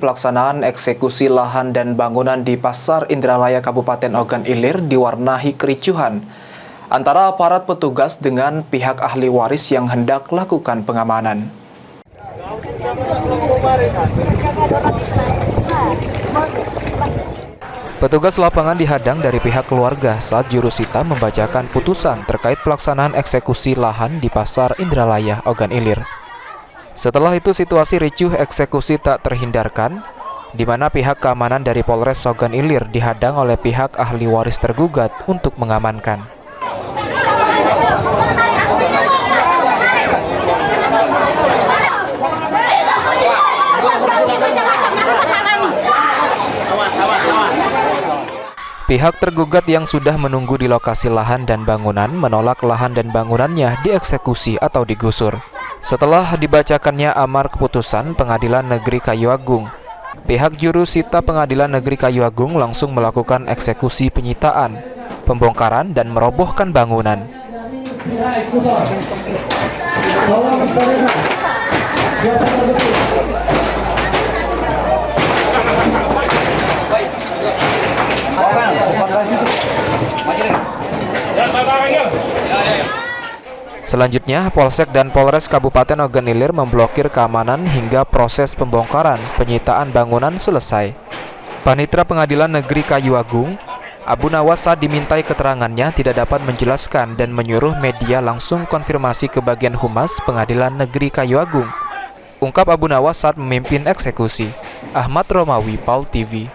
pelaksanaan eksekusi lahan dan bangunan di Pasar Indralaya Kabupaten Ogan Ilir diwarnai kericuhan antara aparat petugas dengan pihak ahli waris yang hendak lakukan pengamanan. Petugas lapangan dihadang dari pihak keluarga saat jurusita membacakan putusan terkait pelaksanaan eksekusi lahan di Pasar Indralaya Ogan Ilir. Setelah itu situasi ricuh eksekusi tak terhindarkan, di mana pihak keamanan dari Polres Ogan Ilir dihadang oleh pihak ahli waris tergugat untuk mengamankan. Pihak tergugat yang sudah menunggu di lokasi lahan dan bangunan menolak lahan dan bangunannya dieksekusi atau digusur. Setelah dibacakannya amar keputusan Pengadilan Negeri Kayu Agung, pihak jurusita Pengadilan Negeri Kayu Agung langsung melakukan eksekusi penyitaan, pembongkaran, dan merobohkan bangunan. Selanjutnya, Polsek dan Polres Kabupaten Ogan Ilir memblokir keamanan hingga proses pembongkaran penyitaan bangunan selesai. Panitera Pengadilan Negeri Kayu Agung, Abu Nawas saat dimintai keterangannya tidak dapat menjelaskan dan menyuruh media langsung konfirmasi ke bagian humas Pengadilan Negeri Kayu Agung. Ungkap Abu Nawas saat memimpin eksekusi. Ahmad Romawi, PAL TV.